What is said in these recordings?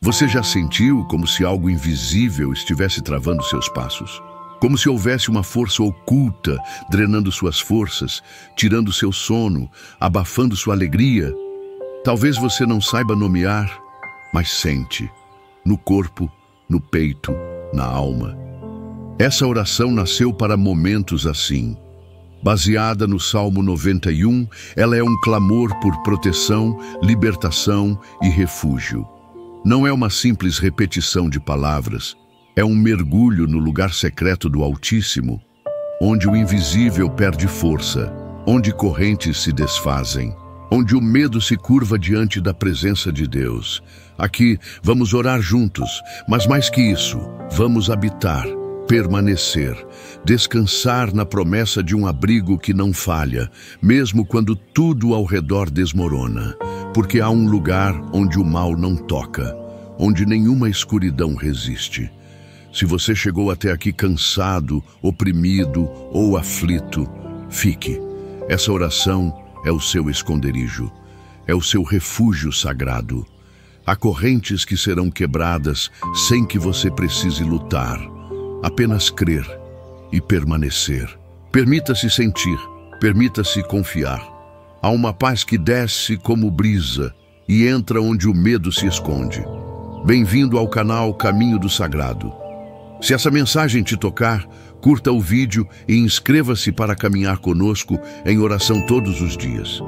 Você já sentiu como se algo invisível estivesse travando seus passos? Como se houvesse uma força oculta drenando suas forças, tirando seu sono, abafando sua alegria? Talvez você não saiba nomear, mas sente, no corpo, no peito, na alma. Essa oração nasceu para momentos assim. Baseada no Salmo 91, ela é um clamor por proteção, libertação e refúgio. Não é uma simples repetição de palavras, é um mergulho no lugar secreto do Altíssimo, onde o invisível perde força, onde correntes se desfazem, onde o medo se curva diante da presença de Deus. Aqui vamos orar juntos, mas mais que isso, vamos habitar, permanecer, descansar na promessa de um abrigo que não falha, mesmo quando tudo ao redor desmorona, porque há um lugar onde o mal não toca, onde nenhuma escuridão resiste. Se você chegou até aqui cansado, oprimido ou aflito, fique. Essa oração é o seu esconderijo, é o seu refúgio sagrado. Há correntes que serão quebradas sem que você precise lutar. Apenas crer e permanecer. Permita-se sentir, permita-se confiar. Há uma paz que desce como brisa e entra onde o medo se esconde. Bem-vindo ao canal Caminho do Sagrado. Se essa mensagem te tocar, curta o vídeo e inscreva-se para caminhar conosco em oração todos os dias.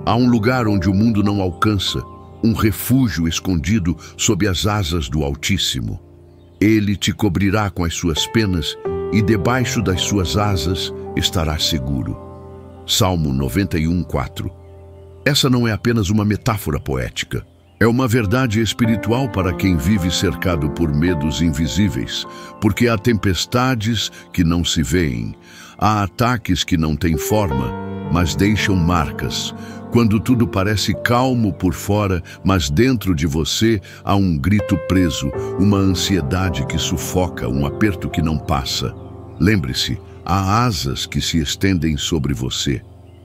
Há um lugar onde o mundo não alcança, um refúgio escondido sob as asas do Altíssimo. Ele te cobrirá com as suas penas e debaixo das suas asas estarás seguro. Salmo 91:4. Essa não é apenas uma metáfora poética. É uma verdade espiritual para quem vive cercado por medos invisíveis, porque há tempestades que não se veem, há ataques que não têm forma, mas deixam marcas. Quando tudo parece calmo por fora, mas dentro de você há um grito preso, uma ansiedade que sufoca, um aperto que não passa. Lembre-se, há asas que se estendem sobre você,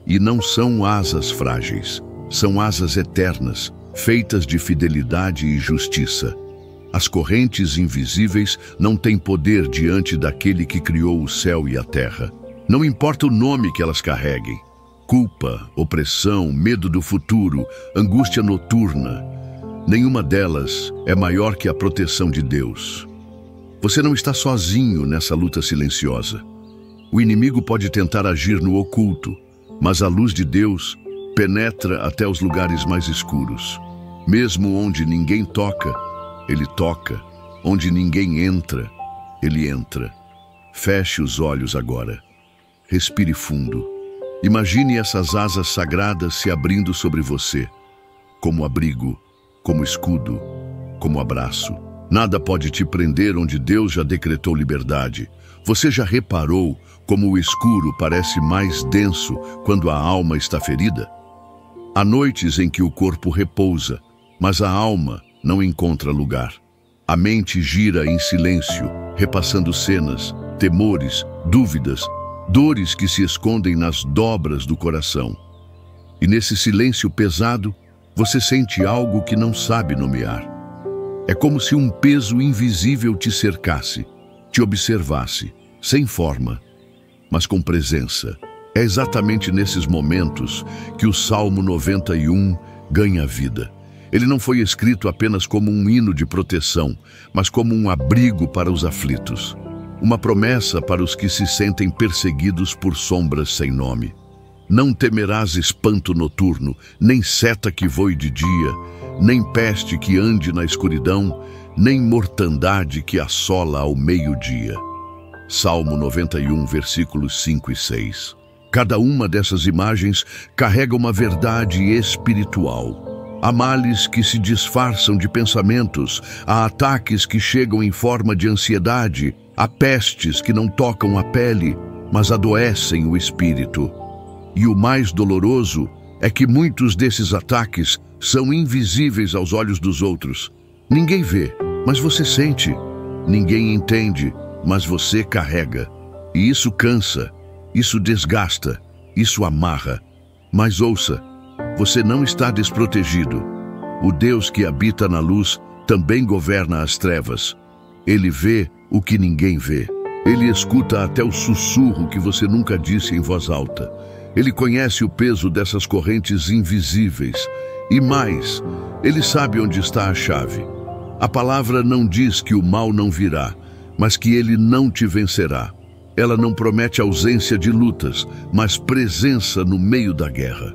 e não são asas frágeis, são asas eternas, feitas de fidelidade e justiça. As correntes invisíveis não têm poder diante daquele que criou o céu e a terra. Não importa o nome que elas carreguem. Culpa, opressão, medo do futuro, angústia noturna. Nenhuma delas é maior que a proteção de Deus. Você não está sozinho nessa luta silenciosa. O inimigo pode tentar agir no oculto, mas a luz de Deus penetra até os lugares mais escuros. Mesmo onde ninguém toca, Ele toca. Onde ninguém entra, Ele entra. Feche os olhos agora. Respire fundo. Imagine essas asas sagradas se abrindo sobre você, como abrigo, como escudo, como abraço. Nada pode te prender onde Deus já decretou liberdade. Você já reparou como o escuro parece mais denso quando a alma está ferida? Há noites em que o corpo repousa, mas a alma não encontra lugar. A mente gira em silêncio, repassando cenas, temores, dúvidas, dores que se escondem nas dobras do coração. E nesse silêncio pesado, você sente algo que não sabe nomear. É como se um peso invisível te cercasse, te observasse, sem forma, mas com presença. É exatamente nesses momentos que o Salmo 91 ganha vida. Ele não foi escrito apenas como um hino de proteção, mas como um abrigo para os aflitos. Uma promessa para os que se sentem perseguidos por sombras sem nome. Não temerás espanto noturno, nem seta que voe de dia, nem peste que ande na escuridão, nem mortandade que assola ao meio-dia. Salmo 91, versículos 5 e 6. Cada uma dessas imagens carrega uma verdade espiritual. Há males que se disfarçam de pensamentos, há ataques que chegam em forma de ansiedade, há pestes que não tocam a pele, mas adoecem o espírito. E o mais doloroso é que muitos desses ataques são invisíveis aos olhos dos outros. Ninguém vê, mas você sente. Ninguém entende, mas você carrega. E isso cansa, isso desgasta, isso amarra. Mas ouça, você não está desprotegido. O Deus que habita na luz também governa as trevas. Ele vê o que ninguém vê. Ele escuta até o sussurro que você nunca disse em voz alta. Ele conhece o peso dessas correntes invisíveis. E mais, ele sabe onde está a chave. A palavra não diz que o mal não virá, mas que ele não te vencerá. Ela não promete ausência de lutas, mas presença no meio da guerra.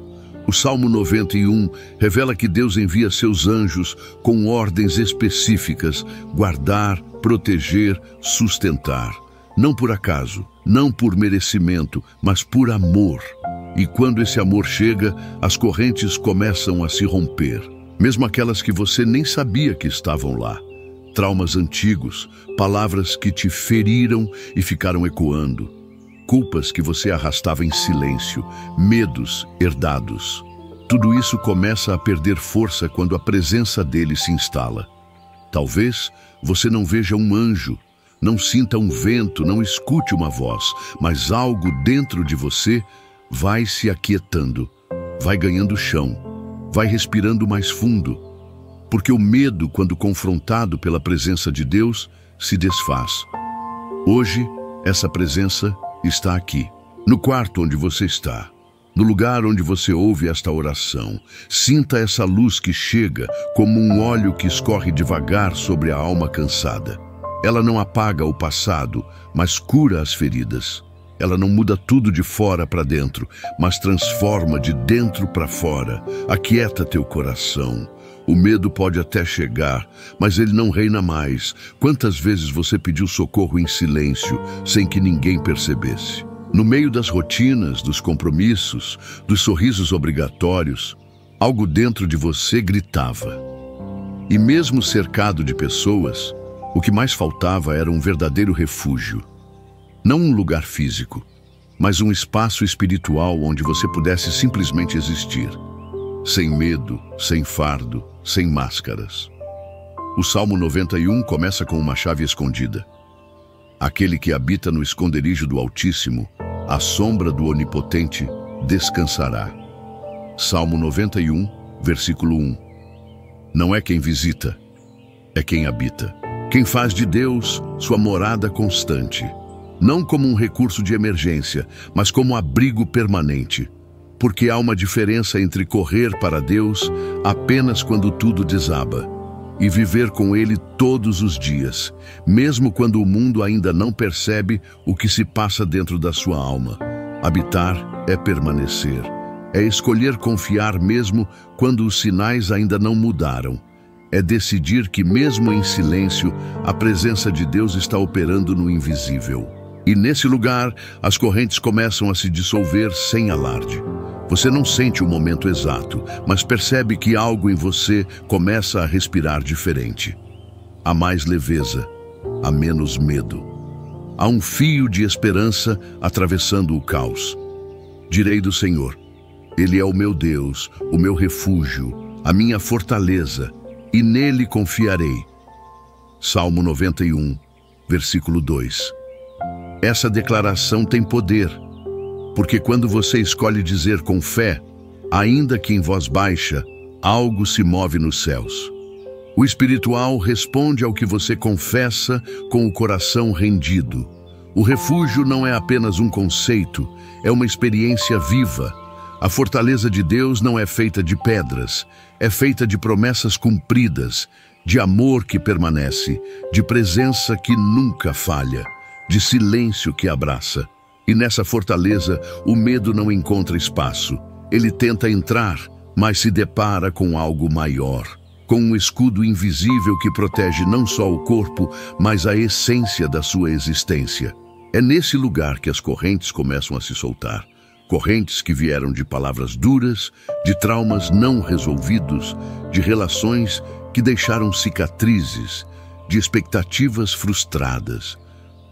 O Salmo 91 revela que Deus envia seus anjos com ordens específicas: guardar, proteger, sustentar. Não por acaso, não por merecimento, mas por amor. E quando esse amor chega, as correntes começam a se romper, mesmo aquelas que você nem sabia que estavam lá. Traumas antigos, palavras que te feriram e ficaram ecoando, culpas que você arrastava em silêncio, medos herdados. Tudo isso começa a perder força quando a presença dele se instala. Talvez você não veja um anjo, não sinta um vento, não escute uma voz, mas algo dentro de você vai se aquietando, vai ganhando chão, vai respirando mais fundo, porque o medo, quando confrontado pela presença de Deus, se desfaz. Hoje, essa presença está aqui, no quarto onde você está, no lugar onde você ouve esta oração. Sinta essa luz que chega como um óleo que escorre devagar sobre a alma cansada. Ela não apaga o passado, mas cura as feridas. Ela não muda tudo de fora para dentro, mas transforma de dentro para fora. Aquieta teu coração. O medo pode até chegar, mas ele não reina mais. Quantas vezes você pediu socorro em silêncio, sem que ninguém percebesse? No meio das rotinas, dos compromissos, dos sorrisos obrigatórios, algo dentro de você gritava. E mesmo cercado de pessoas, o que mais faltava era um verdadeiro refúgio. Não um lugar físico, mas um espaço espiritual onde você pudesse simplesmente existir. Sem medo, sem fardo, sem máscaras. O Salmo 91 começa com uma chave escondida. Aquele que habita no esconderijo do Altíssimo, à sombra do Onipotente, descansará. Salmo 91, versículo 1. Não é quem visita, é quem habita. Quem faz de Deus sua morada constante. Não como um recurso de emergência, mas como abrigo permanente. Porque há uma diferença entre correr para Deus apenas quando tudo desaba e viver com Ele todos os dias, mesmo quando o mundo ainda não percebe o que se passa dentro da sua alma. Habitar é permanecer, é escolher confiar mesmo quando os sinais ainda não mudaram. É decidir que mesmo em silêncio, a presença de Deus está operando no invisível. E nesse lugar, as correntes começam a se dissolver sem alarde. Você não sente o momento exato, mas percebe que algo em você começa a respirar diferente. Há mais leveza, há menos medo. Há um fio de esperança atravessando o caos. Direi do Senhor: Ele é o meu Deus, o meu refúgio, a minha fortaleza, e nele confiarei. Salmo 91, versículo 2. Essa declaração tem poder, porque quando você escolhe dizer com fé, ainda que em voz baixa, algo se move nos céus. O espiritual responde ao que você confessa com o coração rendido. O refúgio não é apenas um conceito, é uma experiência viva. A fortaleza de Deus não é feita de pedras, é feita de promessas cumpridas, de amor que permanece, de presença que nunca falha, de silêncio que abraça. E nessa fortaleza, o medo não encontra espaço. Ele tenta entrar, mas se depara com algo maior, com um escudo invisível que protege não só o corpo, mas a essência da sua existência. É nesse lugar que as correntes começam a se soltar. Correntes que vieram de palavras duras, de traumas não resolvidos, de relações que deixaram cicatrizes, de expectativas frustradas.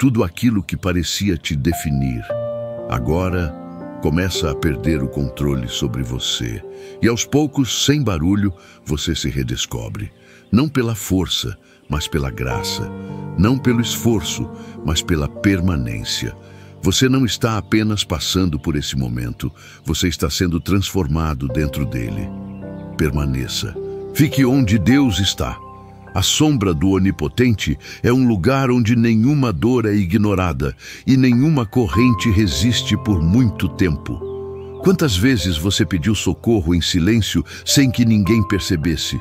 Tudo aquilo que parecia te definir, agora começa a perder o controle sobre você. E aos poucos, sem barulho, você se redescobre. Não pela força, mas pela graça. Não pelo esforço, mas pela permanência. Você não está apenas passando por esse momento, você está sendo transformado dentro dele. Permaneça. Fique onde Deus está. A sombra do Onipotente é um lugar onde nenhuma dor é ignorada e nenhuma corrente resiste por muito tempo. Quantas vezes você pediu socorro em silêncio sem que ninguém percebesse?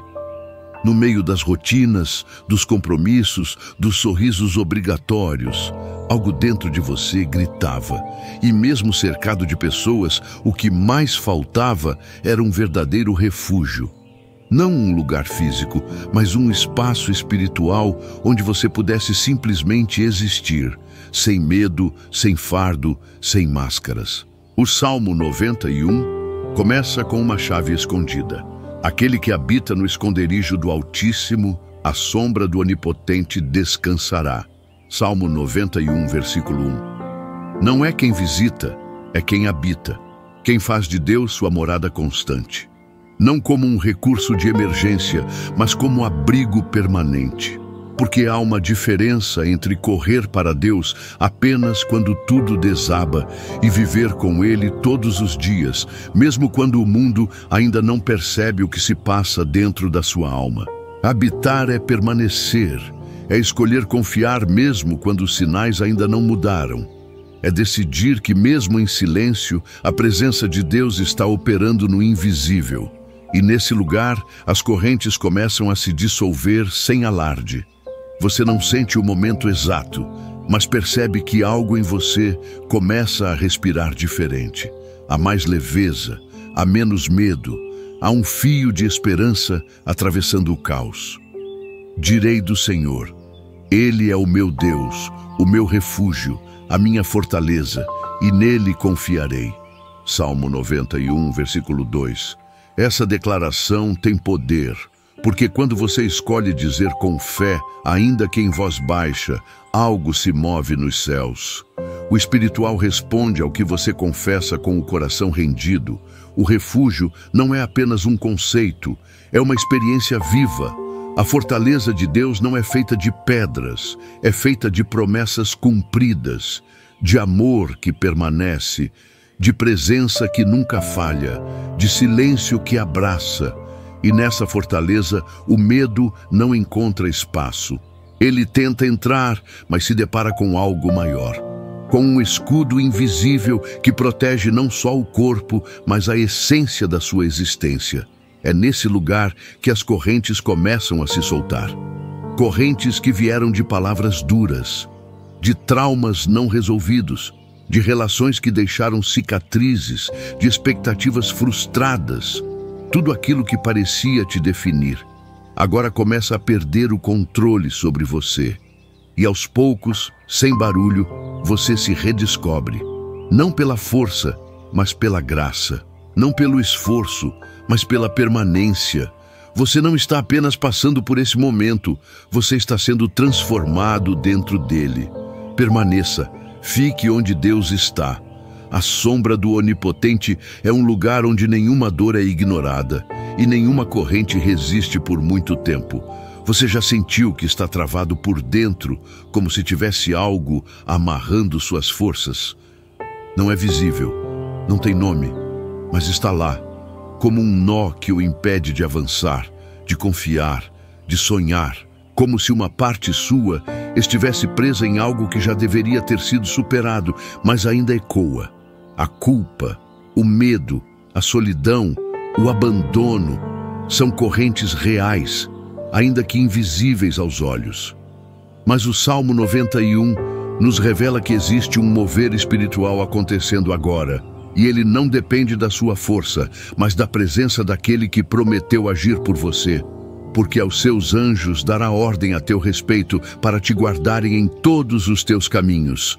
No meio das rotinas, dos compromissos, dos sorrisos obrigatórios, algo dentro de você gritava. E mesmo cercado de pessoas, o que mais faltava era um verdadeiro refúgio. Não um lugar físico, mas um espaço espiritual onde você pudesse simplesmente existir, sem medo, sem fardo, sem máscaras. O Salmo 91 começa com uma chave escondida. Aquele que habita no esconderijo do Altíssimo, à sombra do Onipotente descansará. Salmo 91, versículo 1. Não é quem visita, é quem habita, quem faz de Deus sua morada constante. Não como um recurso de emergência, mas como abrigo permanente. Porque há uma diferença entre correr para Deus apenas quando tudo desaba e viver com Ele todos os dias, mesmo quando o mundo ainda não percebe o que se passa dentro da sua alma. Habitar é permanecer, é escolher confiar mesmo quando os sinais ainda não mudaram. É decidir que mesmo em silêncio, a presença de Deus está operando no invisível. E nesse lugar, as correntes começam a se dissolver sem alarde. Você não sente o momento exato, mas percebe que algo em você começa a respirar diferente. Há mais leveza, há menos medo, há um fio de esperança atravessando o caos. Direi do Senhor: Ele é o meu Deus, o meu refúgio, a minha fortaleza, e nele confiarei. Salmo 91, versículo 2. Essa declaração tem poder, porque quando você escolhe dizer com fé, ainda que em voz baixa, algo se move nos céus. O espiritual responde ao que você confessa com o coração rendido. O refúgio não é apenas um conceito, é uma experiência viva. A fortaleza de Deus não é feita de pedras, é feita de promessas cumpridas, de amor que permanece, de presença que nunca falha, de silêncio que abraça. E nessa fortaleza, o medo não encontra espaço. Ele tenta entrar, mas se depara com algo maior. Com um escudo invisível que protege não só o corpo, mas a essência da sua existência. É nesse lugar que as correntes começam a se soltar. Correntes que vieram de palavras duras, de traumas não resolvidos, de relações que deixaram cicatrizes, de expectativas frustradas. Tudo aquilo que parecia te definir, agora começa a perder o controle sobre você. E aos poucos, sem barulho, você se redescobre. Não pela força, mas pela graça. Não pelo esforço, mas pela permanência. Você não está apenas passando por esse momento, você está sendo transformado dentro dele. Permaneça. Fique onde Deus está. A sombra do Onipotente é um lugar onde nenhuma dor é ignorada e nenhuma corrente resiste por muito tempo. Você já sentiu que está travado por dentro, como se tivesse algo amarrando suas forças? Não é visível, não tem nome, mas está lá, como um nó que o impede de avançar, de confiar, de sonhar. Como se uma parte sua estivesse presa em algo que já deveria ter sido superado, mas ainda ecoa. A culpa, o medo, a solidão, o abandono são correntes reais, ainda que invisíveis aos olhos. Mas o Salmo 91 nos revela que existe um mover espiritual acontecendo agora, e ele não depende da sua força, mas da presença daquele que prometeu agir por você. Porque aos seus anjos dará ordem a teu respeito para te guardarem em todos os teus caminhos.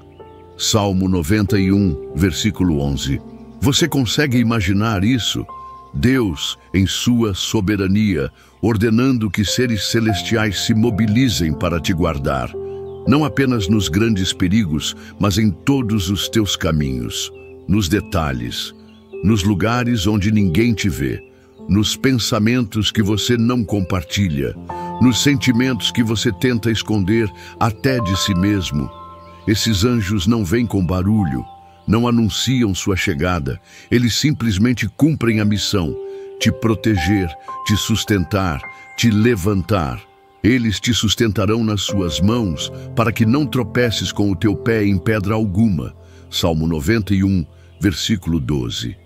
Salmo 91, versículo 11. Você consegue imaginar isso? Deus, em sua soberania, ordenando que seres celestiais se mobilizem para te guardar, não apenas nos grandes perigos, mas em todos os teus caminhos, nos detalhes, nos lugares onde ninguém te vê, nos pensamentos que você não compartilha, nos sentimentos que você tenta esconder até de si mesmo. Esses anjos não vêm com barulho, não anunciam sua chegada, eles simplesmente cumprem a missão: te proteger, te sustentar, te levantar. Eles te sustentarão nas suas mãos, para que não tropeces com o teu pé em pedra alguma. Salmo 91, versículo 12.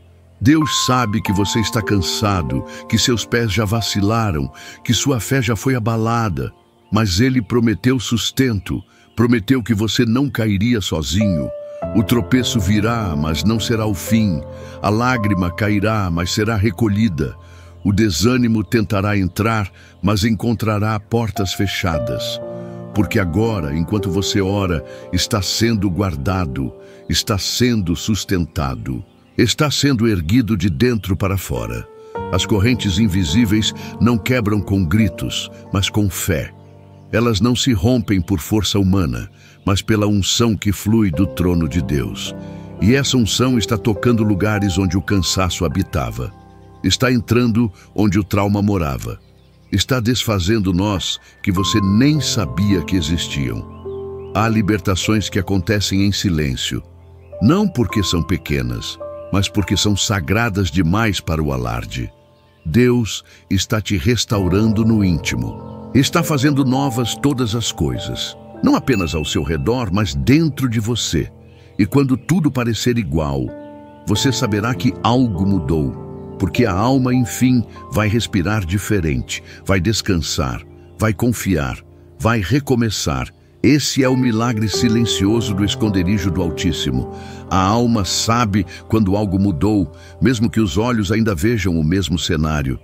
Deus sabe que você está cansado, que seus pés já vacilaram, que sua fé já foi abalada, mas Ele prometeu sustento, prometeu que você não cairia sozinho. O tropeço virá, mas não será o fim. A lágrima cairá, mas será recolhida. O desânimo tentará entrar, mas encontrará portas fechadas. Porque agora, enquanto você ora, está sendo guardado, está sendo sustentado, está sendo erguido de dentro para fora. As correntes invisíveis não quebram com gritos, mas com fé. Elas não se rompem por força humana, mas pela unção que flui do trono de Deus. E essa unção está tocando lugares onde o cansaço habitava. Está entrando onde o trauma morava. Está desfazendo nós que você nem sabia que existiam. Há libertações que acontecem em silêncio, não porque são pequenas, mas porque são sagradas demais para o alarde. Deus está te restaurando no íntimo. Está fazendo novas todas as coisas, não apenas ao seu redor, mas dentro de você. E quando tudo parecer igual, você saberá que algo mudou, porque a alma, enfim, vai respirar diferente, vai descansar, vai confiar, vai recomeçar. Esse é o milagre silencioso do esconderijo do Altíssimo. A alma sabe quando algo mudou, mesmo que os olhos ainda vejam o mesmo cenário.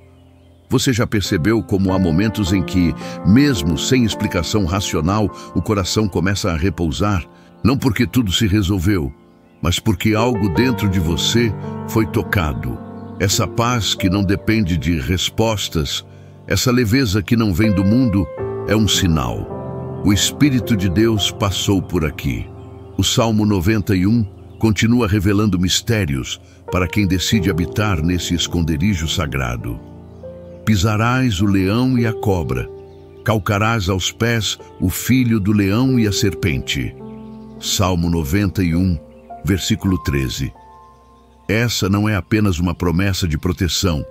Você já percebeu como há momentos em que, mesmo sem explicação racional, o coração começa a repousar? Não porque tudo se resolveu, mas porque algo dentro de você foi tocado. Essa paz que não depende de respostas, essa leveza que não vem do mundo, é um sinal. O Espírito de Deus passou por aqui. O Salmo 91 continua revelando mistérios para quem decide habitar nesse esconderijo sagrado. Pisarás o leão e a cobra, calcarás aos pés o filho do leão e a serpente. Salmo 91, versículo 13. Essa não é apenas uma promessa de proteção,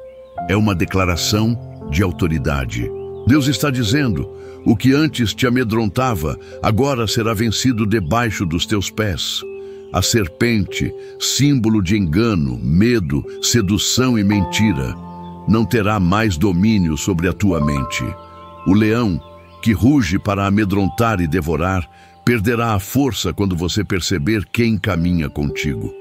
é uma declaração de autoridade. Deus está dizendo: o que antes te amedrontava, agora será vencido debaixo dos teus pés. A serpente, símbolo de engano, medo, sedução e mentira, não terá mais domínio sobre a tua mente. O leão, que ruge para amedrontar e devorar, perderá a força quando você perceber quem caminha contigo.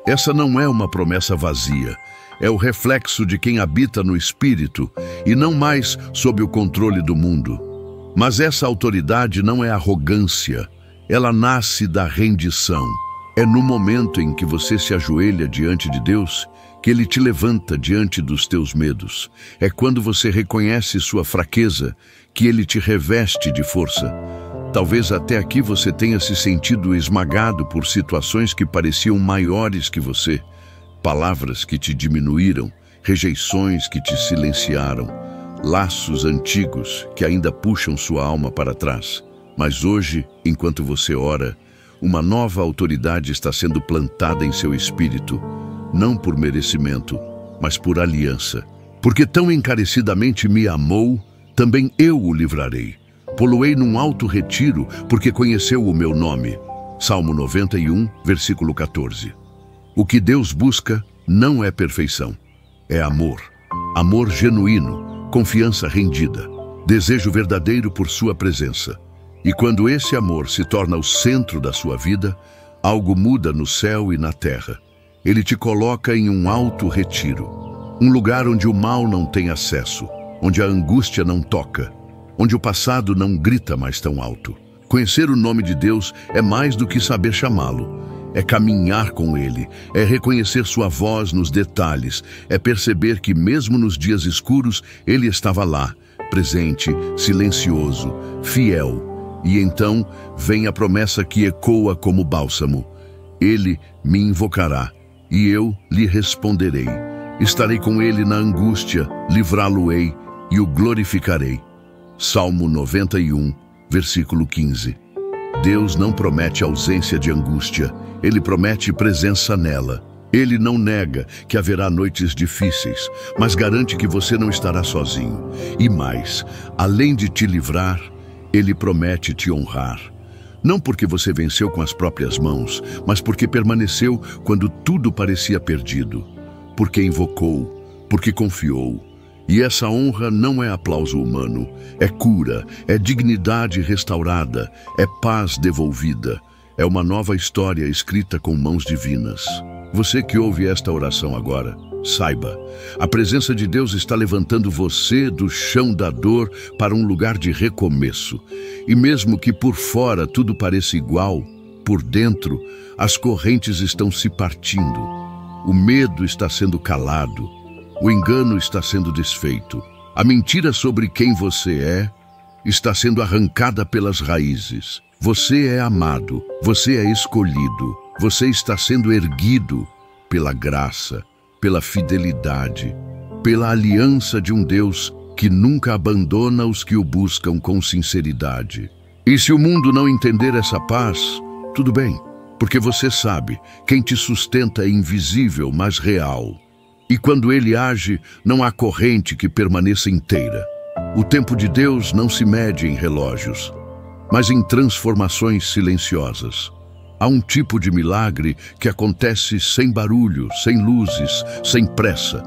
Essa não é uma promessa vazia, é o reflexo de quem habita no Espírito e não mais sob o controle do mundo. Mas essa autoridade não é arrogância, ela nasce da rendição. É no momento em que você se ajoelha diante de Deus que Ele te levanta diante dos teus medos. É quando você reconhece sua fraqueza que Ele te reveste de força. Talvez até aqui você tenha se sentido esmagado por situações que pareciam maiores que você, palavras que te diminuíram, rejeições que te silenciaram, laços antigos que ainda puxam sua alma para trás. Mas hoje, enquanto você ora, uma nova autoridade está sendo plantada em seu espírito, não por merecimento, mas por aliança. Porque tão encarecidamente me amou, também eu o livrarei. Pô-lo-ei num alto retiro, porque conheceu o meu nome. Salmo 91, versículo 14. O que Deus busca não é perfeição, é amor. Amor genuíno, confiança rendida, desejo verdadeiro por sua presença. E quando esse amor se torna o centro da sua vida, algo muda no céu e na terra. Ele te coloca em um alto retiro, um lugar onde o mal não tem acesso, onde a angústia não toca, onde o passado não grita mais tão alto. Conhecer o nome de Deus é mais do que saber chamá-lo. É caminhar com Ele, é reconhecer sua voz nos detalhes, é perceber que mesmo nos dias escuros Ele estava lá, presente, silencioso, fiel. E então vem a promessa que ecoa como bálsamo: Ele me invocará e eu lhe responderei. Estarei com Ele na angústia, livrá-lo-ei e o glorificarei. Salmo 91, versículo 15. Deus não promete ausência de angústia, Ele promete presença nela. Ele não nega que haverá noites difíceis, mas garante que você não estará sozinho. E mais, além de te livrar, Ele promete te honrar. Não porque você venceu com as próprias mãos, mas porque permaneceu quando tudo parecia perdido. Porque invocou, porque confiou. E essa honra não é aplauso humano, é cura, é dignidade restaurada, é paz devolvida. É uma nova história escrita com mãos divinas. Você que ouve esta oração agora, saiba, a presença de Deus está levantando você do chão da dor para um lugar de recomeço. E mesmo que por fora tudo pareça igual, por dentro as correntes estão se partindo. O medo está sendo calado, o engano está sendo desfeito. A mentira sobre quem você é está sendo arrancada pelas raízes. Você é amado, você é escolhido, você está sendo erguido pela graça, pela fidelidade, pela aliança de um Deus que nunca abandona os que o buscam com sinceridade. E se o mundo não entender essa paz, tudo bem, porque você sabe, quem te sustenta é invisível, mas real. E quando Ele age, não há corrente que permaneça inteira. O tempo de Deus não se mede em relógios, mas em transformações silenciosas. Há um tipo de milagre que acontece sem barulho, sem luzes, sem pressa.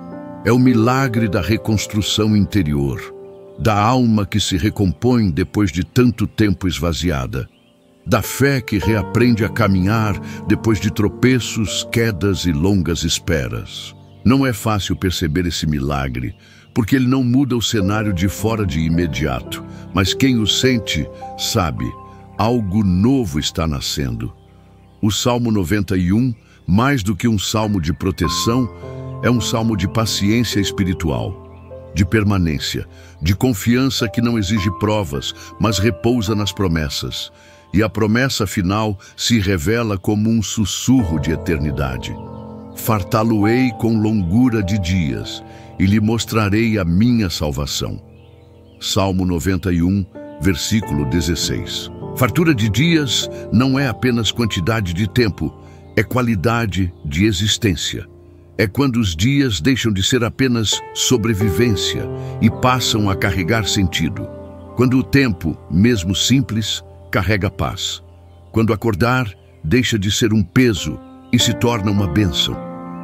É o milagre da reconstrução interior, da alma que se recompõe depois de tanto tempo esvaziada, da fé que reaprende a caminhar depois de tropeços, quedas e longas esperas. Não é fácil perceber esse milagre, porque ele não muda o cenário de fora de imediato, mas quem o sente sabe, algo novo está nascendo. O Salmo 91, mais do que um salmo de proteção, é um salmo de paciência espiritual, de permanência, de confiança que não exige provas, mas repousa nas promessas. E a promessa final se revela como um sussurro de eternidade. Fartá-lo-ei com longura de dias, e lhe mostrarei a minha salvação. Salmo 91, versículo 16. Fartura de dias não é apenas quantidade de tempo, é qualidade de existência. É quando os dias deixam de ser apenas sobrevivência e passam a carregar sentido. Quando o tempo, mesmo simples, carrega paz. Quando acordar, deixa de ser um peso e se torna uma bênção.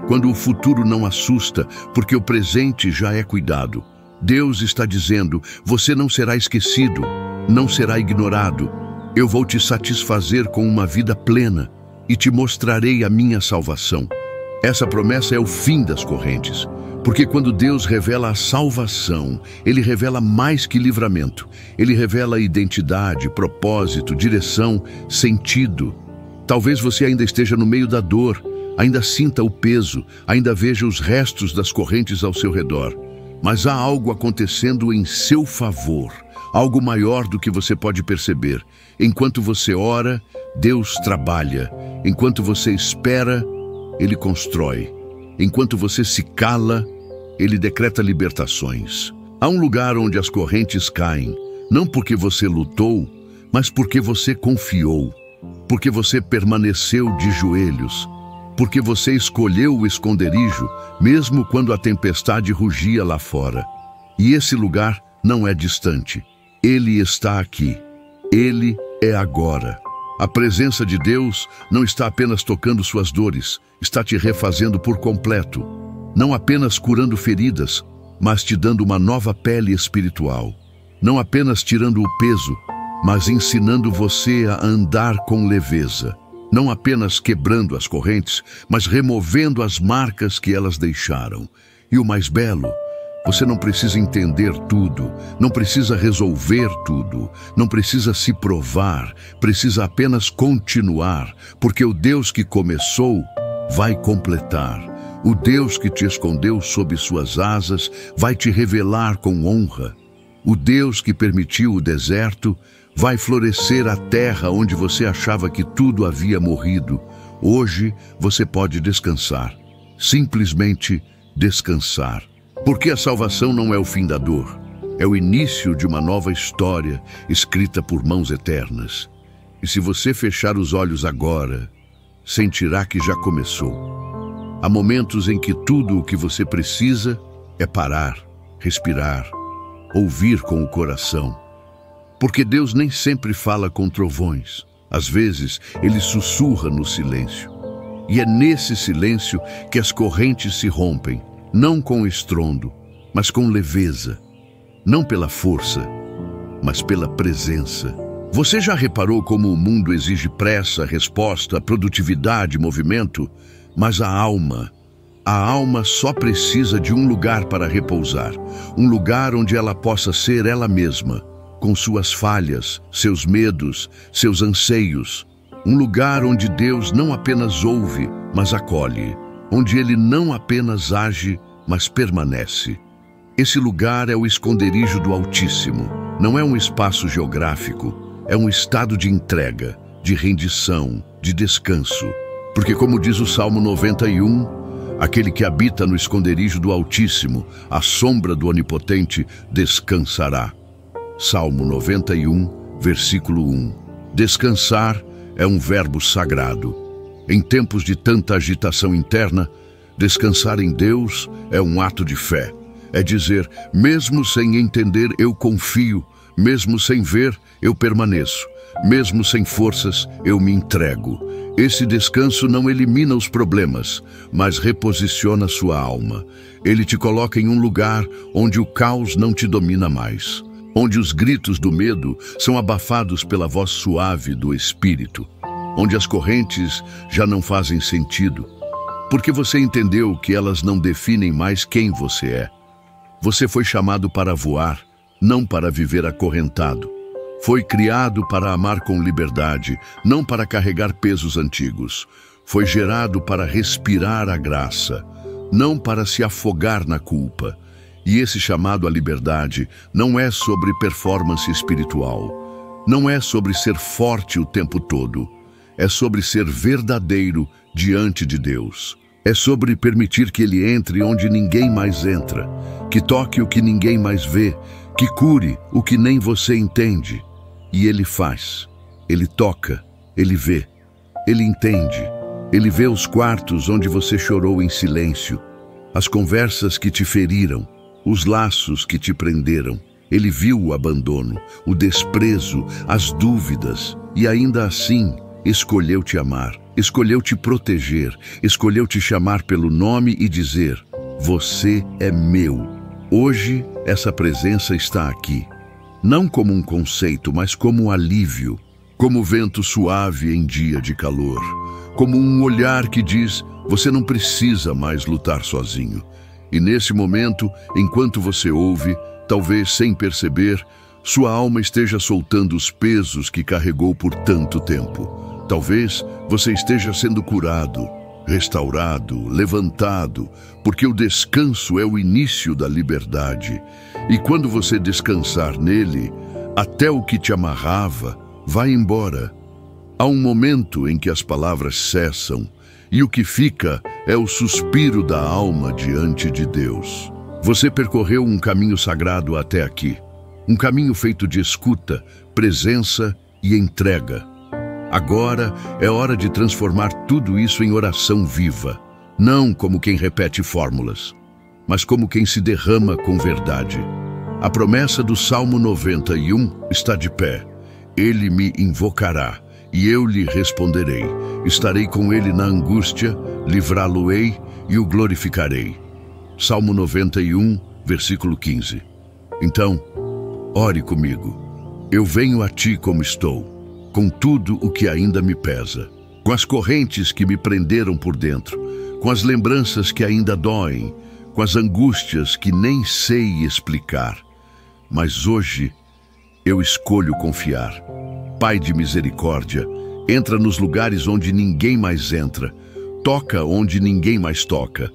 Quando o futuro não assusta, porque o presente já é cuidado. Deus está dizendo, você não será esquecido, não será ignorado. Eu vou te satisfazer com uma vida plena e te mostrarei a minha salvação. Essa promessa é o fim das correntes, porque quando Deus revela a salvação, Ele revela mais que livramento. Ele revela identidade, propósito, direção, sentido. Talvez você ainda esteja no meio da dor, ainda sinta o peso, ainda veja os restos das correntes ao seu redor. Mas há algo acontecendo em seu favor, algo maior do que você pode perceber. Enquanto você ora, Deus trabalha. Enquanto você espera, Ele constrói. Enquanto você se cala, Ele decreta libertações. Há um lugar onde as correntes caem, não porque você lutou, mas porque você confiou, porque você permaneceu de joelhos, porque você escolheu o esconderijo, mesmo quando a tempestade rugia lá fora. E esse lugar não é distante. Ele está aqui. Ele é agora. A presença de Deus não está apenas tocando suas dores, está te refazendo por completo. Não apenas curando feridas, mas te dando uma nova pele espiritual. Não apenas tirando o peso, mas ensinando você a andar com leveza. Não apenas quebrando as correntes, mas removendo as marcas que elas deixaram. E o mais belo, você não precisa entender tudo, não precisa resolver tudo, não precisa se provar, precisa apenas continuar, porque o Deus que começou vai completar. O Deus que te escondeu sob suas asas vai te revelar com honra. O Deus que permitiu o deserto vai florescer a terra onde você achava que tudo havia morrido. Hoje você pode descansar, simplesmente descansar. Porque a salvação não é o fim da dor, é o início de uma nova história escrita por mãos eternas. E se você fechar os olhos agora, sentirá que já começou. Há momentos em que tudo o que você precisa é parar, respirar, ouvir com o coração. Porque Deus nem sempre fala com trovões. Às vezes, Ele sussurra no silêncio. E é nesse silêncio que as correntes se rompem, não com estrondo, mas com leveza. Não pela força, mas pela presença. Você já reparou como o mundo exige pressa, resposta, produtividade, movimento? Mas a alma só precisa de um lugar para repousar. Um lugar onde ela possa ser ela mesma, com suas falhas, seus medos, seus anseios. Um lugar onde Deus não apenas ouve, mas acolhe. Onde Ele não apenas age, mas permanece. Esse lugar é o esconderijo do Altíssimo. Não é um espaço geográfico, é um estado de entrega, de rendição, de descanso. Porque, como diz o Salmo 91, aquele que habita no esconderijo do Altíssimo, à sombra do Onipotente, descansará. Salmo 91, versículo 1. Descansar é um verbo sagrado. Em tempos de tanta agitação interna, descansar em Deus é um ato de fé. É dizer, mesmo sem entender, eu confio, mesmo sem ver, eu permaneço, mesmo sem forças, eu me entrego. Esse descanso não elimina os problemas, mas reposiciona sua alma. Ele te coloca em um lugar onde o caos não te domina mais, onde os gritos do medo são abafados pela voz suave do Espírito, onde as correntes já não fazem sentido, porque você entendeu que elas não definem mais quem você é. Você foi chamado para voar, não para viver acorrentado. Foi criado para amar com liberdade, não para carregar pesos antigos. Foi gerado para respirar a graça, não para se afogar na culpa. E esse chamado à liberdade não é sobre performance espiritual. Não é sobre ser forte o tempo todo. É sobre ser verdadeiro diante de Deus. É sobre permitir que Ele entre onde ninguém mais entra, que toque o que ninguém mais vê, que cure o que nem você entende. E Ele faz, Ele toca, Ele vê, Ele entende. Ele vê os quartos onde você chorou em silêncio, as conversas que te feriram, os laços que te prenderam. Ele viu o abandono, o desprezo, as dúvidas, e ainda assim escolheu te amar, escolheu te proteger, escolheu te chamar pelo nome e dizer, você é meu. Hoje, essa presença está aqui, não como um conceito, mas como um alívio, como vento suave em dia de calor, como um olhar que diz, você não precisa mais lutar sozinho. E nesse momento, enquanto você ouve, talvez sem perceber, sua alma esteja soltando os pesos que carregou por tanto tempo. Talvez você esteja sendo curado, restaurado, levantado, porque o descanso é o início da liberdade. E quando você descansar nele, até o que te amarrava vai embora. Há um momento em que as palavras cessam, e o que fica é o suspiro da alma diante de Deus. Você percorreu um caminho sagrado até aqui, um caminho feito de escuta, presença e entrega. Agora é hora de transformar tudo isso em oração viva, não como quem repete fórmulas, mas como quem se derrama com verdade. A promessa do Salmo 91 está de pé. Ele me invocará, e eu lhe responderei. Estarei com ele na angústia, livrá-lo-ei e o glorificarei. Salmo 91, versículo 15. Então, ore comigo. Eu venho a ti como estou, com tudo o que ainda me pesa, com as correntes que me prenderam por dentro, com as lembranças que ainda doem, com as angústias que nem sei explicar. Mas hoje eu escolho confiar. Pai de misericórdia, entra nos lugares onde ninguém mais entra, toca onde ninguém mais toca.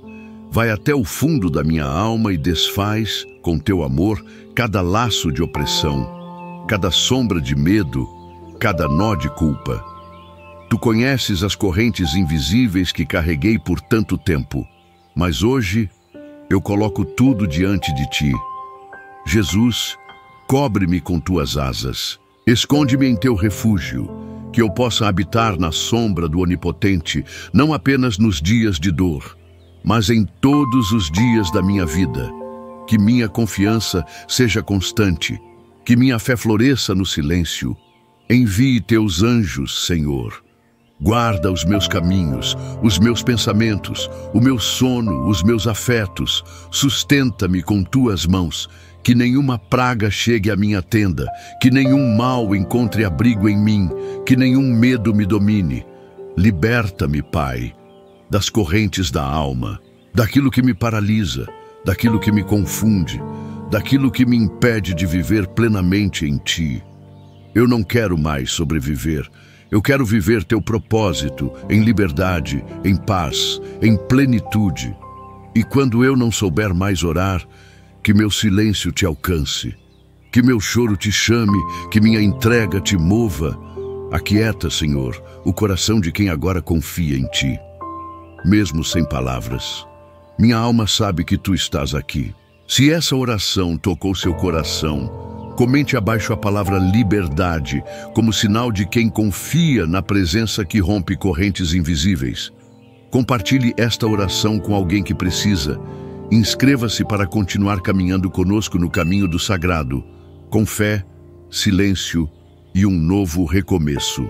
Vai até o fundo da minha alma e desfaz, com teu amor, cada laço de opressão, cada sombra de medo, cada nó de culpa. Tu conheces as correntes invisíveis que carreguei por tanto tempo, mas hoje eu coloco tudo diante de ti. Jesus, cobre-me com tuas asas, esconde-me em teu refúgio, que eu possa habitar na sombra do Onipotente, não apenas nos dias de dor, mas em todos os dias da minha vida. Que minha confiança seja constante, que minha fé floresça no silêncio. Envie teus anjos, Senhor. Guarda os meus caminhos, os meus pensamentos, o meu sono, os meus afetos. Sustenta-me com tuas mãos, que nenhuma praga chegue à minha tenda, que nenhum mal encontre abrigo em mim, que nenhum medo me domine. Liberta-me, Pai, das correntes da alma, daquilo que me paralisa, daquilo que me confunde, daquilo que me impede de viver plenamente em Ti. Eu não quero mais sobreviver. Eu quero viver teu propósito em liberdade, em paz, em plenitude. E quando eu não souber mais orar, que meu silêncio te alcance, que meu choro te chame, que minha entrega te mova. Aquieta, Senhor, o coração de quem agora confia em Ti. Mesmo sem palavras, minha alma sabe que Tu estás aqui. Se essa oração tocou seu coração, comente abaixo a palavra liberdade, como sinal de quem confia na presença que rompe correntes invisíveis. Compartilhe esta oração com alguém que precisa. Inscreva-se para continuar caminhando conosco no caminho do sagrado, com fé, silêncio e um novo recomeço.